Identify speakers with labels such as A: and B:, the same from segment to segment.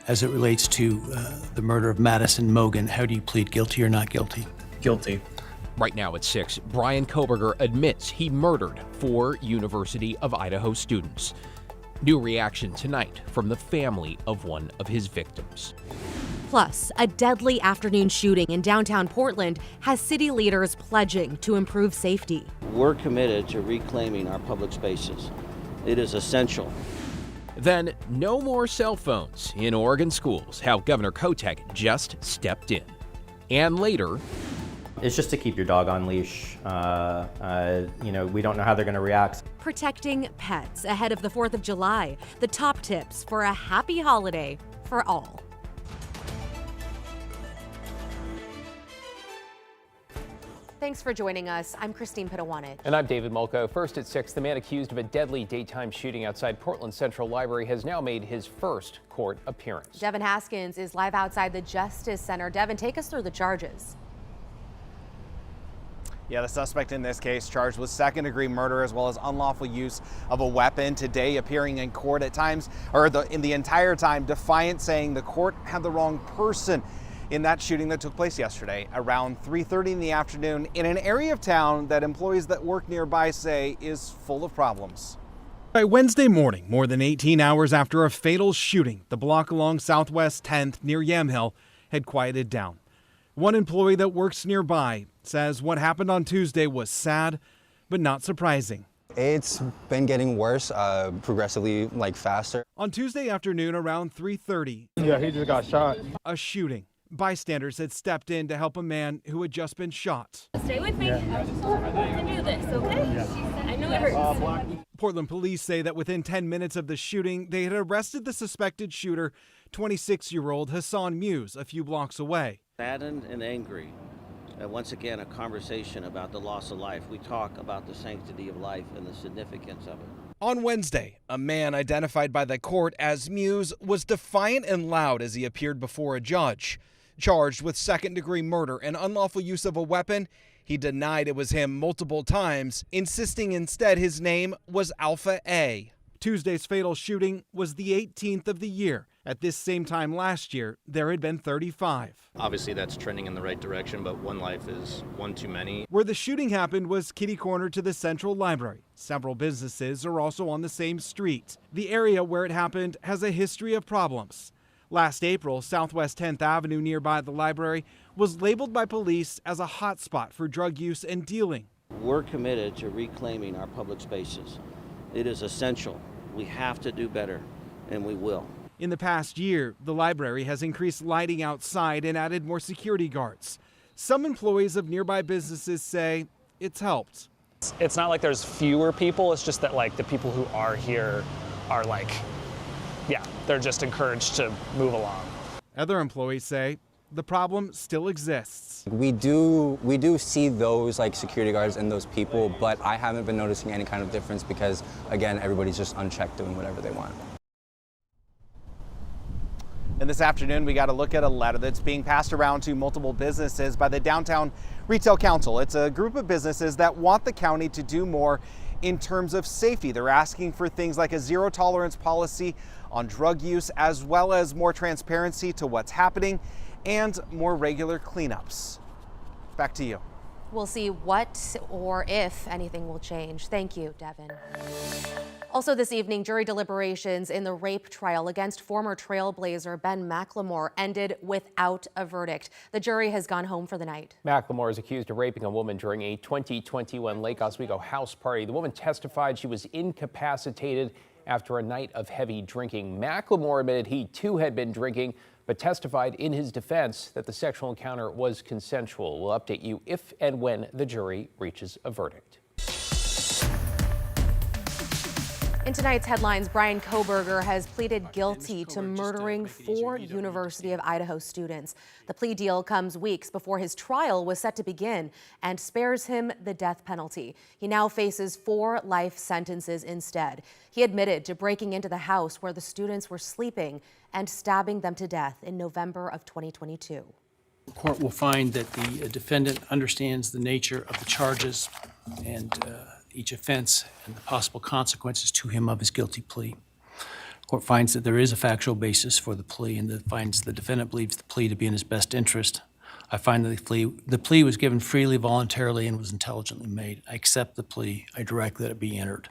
A: as it relates to the murder of Madison Mogen. How do you plead guilty or not guilty?
B: Guilty.
C: Right now at 6, Brian Koberger admits he murdered 4 University of Idaho students. New reaction tonight from the family of one of his victims.
D: Plus, a deadly afternoon shooting in downtown Portland has city leaders pledging to improve safety.
E: We're committed to reclaiming our public spaces. It is essential.
C: Then, no more cell phones in Oregon schools, how Governor Kotek just stepped in. And later,
F: it's just to keep your dog on leash. We don't know how they're going to react.
D: Protecting pets ahead of the 4th of July. The top tips for a happy holiday for all. Thanks for joining us. I'm Christine Pitawanit.
G: And I'm David Mulco. First at 6, the man accused of a deadly daytime shooting outside Portland Central Library has now made his first court appearance.
D: Devin Haskins is live outside the Justice Center. Devin, take us through the charges.
H: Yeah, the suspect in this case charged with second-degree murder as well as unlawful use of a weapon. Today appearing in court at times, in the entire time, defiant, saying the court had the wrong person in that shooting that took place yesterday around 3:30 in the afternoon in an area of town that employees that work nearby say is full of problems.
I: By Wednesday morning, more than 18 hours after a fatal shooting, the block along Southwest 10th near Yamhill had quieted down. One employee that works nearby says what happened on Tuesday was sad, but not surprising.
J: It's been getting worse, progressively faster.
I: On Tuesday afternoon around 3:30,
B: Yeah, he just got shot.
I: a shooting. Bystanders had stepped in to help a man who had just been shot.
K: Stay with me. I can do this, okay? Yeah. I know it hurts.
I: Portland police say that within 10 minutes of the shooting, they had arrested the suspected shooter, 26-year-old Hassan Muse, a few blocks away.
E: Saddened and angry. Once again, a conversation about the loss of life. We talk about the sanctity of life and the significance of it.
I: On Wednesday, a man identified by the court as Muse was defiant and loud as he appeared before a judge. Charged with second-degree murder and unlawful use of a weapon, he denied it was him multiple times, insisting instead his name was Alpha A. Tuesday's fatal shooting was the 18th of the year. At this same time last year, there had been 35.
L: Obviously, that's trending in the right direction, but one life is one too many.
I: Where the shooting happened was kitty corner to the Central Library. Several businesses are also on the same street. The area where it happened has a history of problems. Last April, Southwest 10th Avenue nearby the library was labeled by police as a hotspot for drug use and dealing.
E: We're committed to reclaiming our public spaces. It is essential. We have to do better, and we will.
I: In the past year, the library has increased lighting outside and added more security guards. Some employees of nearby businesses say it's helped.
M: It's not like there's fewer people, it's just that the people who are here are they're just encouraged to move along.
I: Other employees say the problem still exists.
J: We do see those security guards and those people, but I haven't been noticing any kind of difference because, again, everybody's just unchecked doing whatever they want.
H: And this afternoon, we got to look at a letter that's being passed around to multiple businesses by the Downtown Retail Council. It's a group of businesses that want the county to do more in terms of safety. They're asking for things like a zero tolerance policy on drug use, as well as more transparency to what's happening and more regular cleanups. Back to you.
D: We'll see what or if anything will change. Thank you, Devin. Also this evening, jury deliberations in the rape trial against former Trailblazer Ben McLemore ended without a verdict. The jury has gone home for the night.
G: McLemore is accused of raping a woman during a 2021 Lake Oswego house party. The woman testified she was incapacitated after a night of heavy drinking. McLemore admitted he too had been drinking, but testified in his defense that the sexual encounter was consensual. We'll update you if and when the jury reaches a verdict.
D: In tonight's headlines, Brian Koberger has pleaded guilty to murdering 4 University of Idaho students. The plea deal comes weeks before his trial was set to begin and spares him the death penalty. He now faces 4 life sentences instead. He admitted to breaking into the house where the students were sleeping and stabbing them to death in November of 2022.
A: The court will find that the defendant understands the nature of the charges and each offense and the possible consequences to him of his guilty plea. court finds that there is a factual basis for the plea and finds the defendant believes the plea to be in his best interest, I find that the plea was given freely, voluntarily, and was intelligently made. I accept the plea. I direct that it be entered.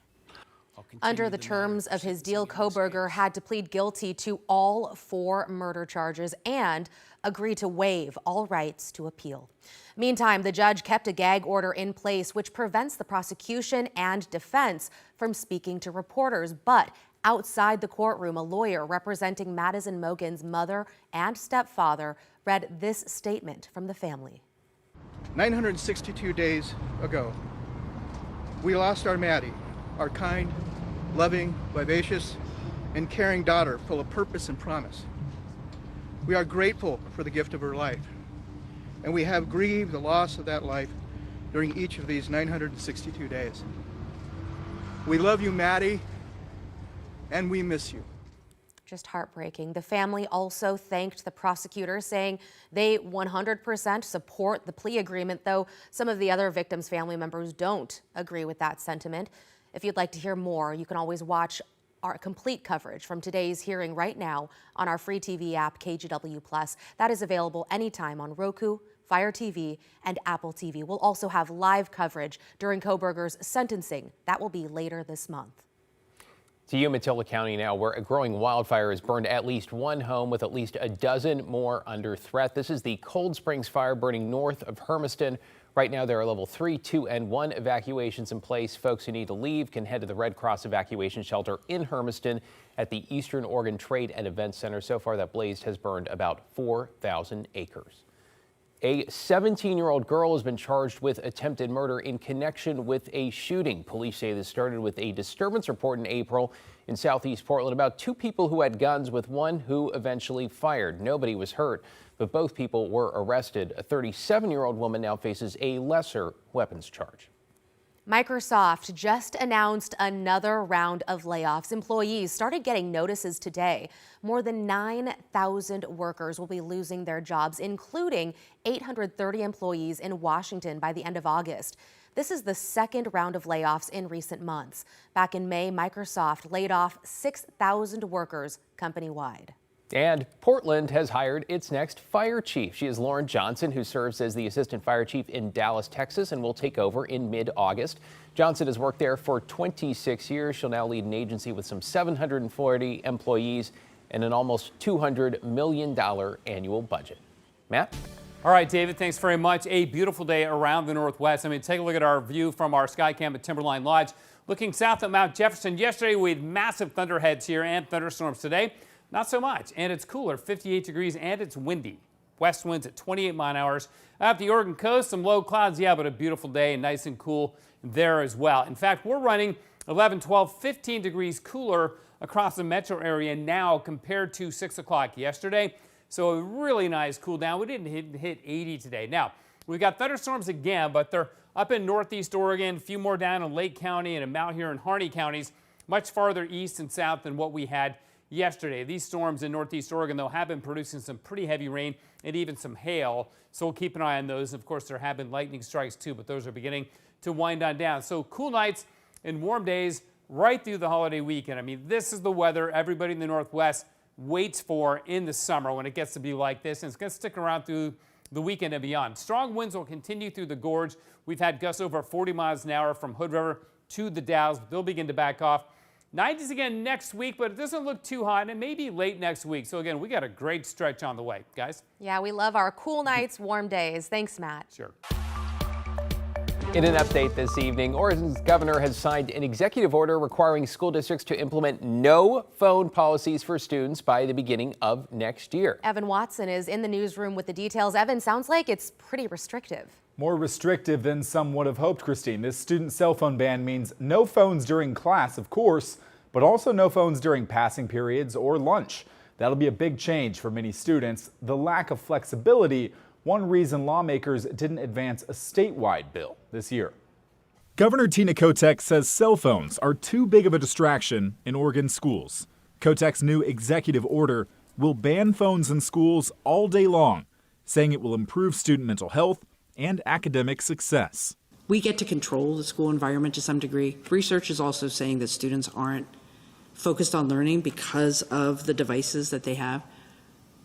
D: Under the terms of his deal, Koberger had to plead guilty to all 4 murder charges and agree to waive all rights to appeal. Meantime, the judge kept a gag order in place which prevents the prosecution and defense from speaking to reporters. But outside the courtroom, a lawyer representing Madison Mogen's mother and stepfather read this statement from the family.
B: 962 days ago, we lost our Maddie, our kind, loving, vivacious, and caring daughter full of purpose and promise. We are grateful for the gift of her life, and we have grieved the loss of that life during each of these 962 days. We love you, Maddie, and we miss you.
D: Just heartbreaking. The family also thanked the prosecutor, saying they 100% support the plea agreement, though some of the other victims' family members don't agree with that sentiment. If you'd like to hear more, you can always watch our complete coverage from today's hearing right now on our free TV app, KGW+. That is available anytime on Roku, Fire TV, and Apple TV. We'll also have live coverage during Koberger's sentencing. That will be later this month.
G: To Umatilla County now, where a growing wildfire has burned at least 1 home with at least a dozen more under threat. This is the Cold Springs fire burning north of Hermiston. Right now, there are level 3, 2, and 1 evacuations in place. Folks who need to leave can head to the Red Cross evacuation shelter in Hermiston at the Eastern Oregon Trade and Event Center. So far, that blaze has burned about 4,000 acres. A 17-year-old girl has been charged with attempted murder in connection with a shooting. Police say this started with a disturbance report in April in southeast Portland about 2 people who had guns, with one who eventually fired. Nobody was hurt, but both people were arrested. A 37-year-old woman now faces a lesser weapons charge.
D: Microsoft just announced another round of layoffs. Employees started getting notices today. More than 9,000 workers will be losing their jobs, including 830 employees in Washington by the end of August. This is the second round of layoffs in recent months. Back in May, Microsoft laid off 6,000 workers company-wide.
G: And Portland has hired its next fire chief. She is Lauren Johnson, who serves as the assistant fire chief in Dallas, Texas, and will take over in mid-August. Johnson has worked there for 26 years. She'll now lead an agency with some 740 employees and an almost $200 million annual budget. Matt?
N: All right, David, thanks very much. A beautiful day around the Northwest. I mean, take a look at our view from our Skycam at Timberline Lodge. Looking south at Mount Jefferson, yesterday we had massive thunderheads here and thunderstorms today. Not so much, and it's cooler, 58 degrees, and it's windy. West winds at 28 mile-an-hour. Up the Oregon coast, some low clouds, yeah, but a beautiful day and nice and cool there as well. In fact, we're running 11, 12, 15 degrees cooler across the metro area now compared to 6 o'clock yesterday. So a really nice cool down. We didn't hit 80 today. Now, we've got thunderstorms again, but they're up in northeast Oregon, a few more down in Lake County and out here in Harney counties, much farther east and south than what we had yesterday. These storms in northeast Oregon, though, have been producing some pretty heavy rain and even some hail, so we'll keep an eye on those. Of course, there have been lightning strikes too, but those are beginning to wind on down. So cool nights and warm days right through the holiday weekend. I mean, this is the weather everybody in the Northwest waits for in the summer when it gets to be like this, and it's going to stick around through the weekend and beyond. Strong winds will continue through the gorge. We've had gusts over 40 miles an hour from Hood River to the Dalles, but they'll begin to back off. 90s again next week, but it doesn't look too hot, and it may be late next week. So again, we got a great stretch on the way, guys.
D: Yeah, we love our cool nights, warm days. Thanks, Matt.
N: Sure.
G: In an update this evening, Oregon's governor has signed an executive order requiring school districts to implement no phone policies for students by the beginning of next year.
D: Evan Watson is in the newsroom with the details. Evan, sounds like it's pretty restrictive.
O: More restrictive than some would have hoped, Christine. This student cell phone ban means no phones during class, of course, but also no phones during passing periods or lunch. That'll be a big change for many students. The lack of flexibility, one reason lawmakers didn't advance a statewide bill this year.
P: Governor Tina Kotek says cell phones are too big of a distraction in Oregon schools. Kotek's new executive order will ban phones in schools all day long, saying it will improve student mental health and academic success.
Q: We get to control the school environment to some degree. Research is also saying that students aren't focused on learning because of the devices that they have.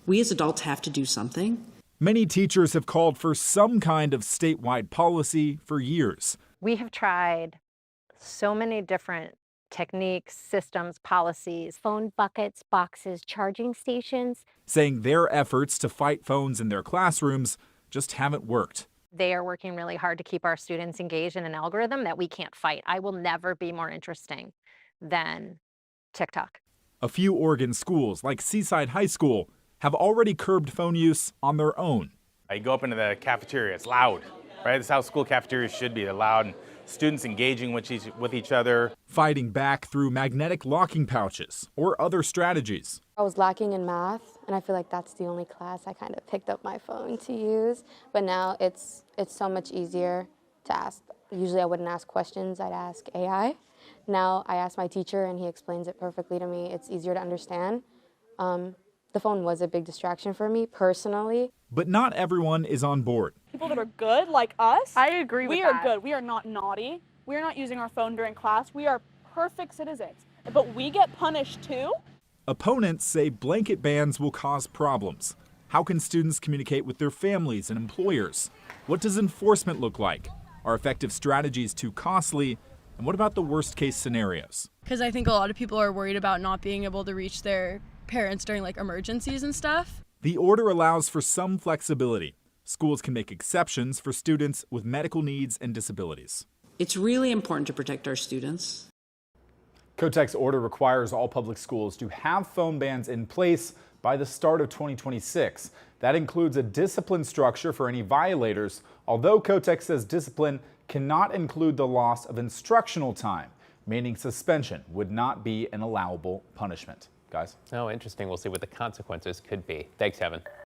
Q: We as adults have to do something.
P: Many teachers have called for some kind of statewide policy for years.
R: We have tried so many different techniques, systems, policies.
K: Phone buckets, boxes, charging stations.
P: Saying their efforts to fight phones in their classrooms just haven't worked.
R: They are working really hard to keep our students engaged in an algorithm that we can't fight. I will never be more interesting than TikTok.
P: A few Oregon schools, like Seaside High School, have already curbed phone use on their own.
S: You go up into the cafeteria, it's loud, right? That's how school cafeterias should be. They're loud, and students engaging with each other.
P: Fighting back through magnetic locking pouches or other strategies.
T: I was lacking in math, and I feel like that's the only class I kind of picked up my phone to use. But now it's so much easier to ask. Usually I wouldn't ask questions, I'd ask AI. Now I ask my teacher and he explains it perfectly to me. It's easier to understand. The phone was a big distraction for me personally.
P: But not everyone is on board.
U: People that are good, like us,
V: I agree with
U: that. We are good. We are not naughty. We are not using our phone during class. We are perfect citizens. But we get punished too.
P: Opponents say blanket bans will cause problems. How can students communicate with their families and employers? What does enforcement look like? Are effective strategies too costly? And what about the worst case scenarios?
V: Because I think a lot of people are worried about not being able to reach their parents during like emergencies and stuff.
P: The order allows for some flexibility. Schools can make exceptions for students with medical needs and disabilities.
Q: It's really important to protect our students.
O: Kotek's order requires all public schools to have phone bans in place by the start of 2026. That includes a discipline structure for any violators, although Kotek says discipline cannot include the loss of instructional time, meaning suspension would not be an allowable punishment. Guys?
G: Oh, interesting. We'll see what the consequences could be. Thanks, Kevin.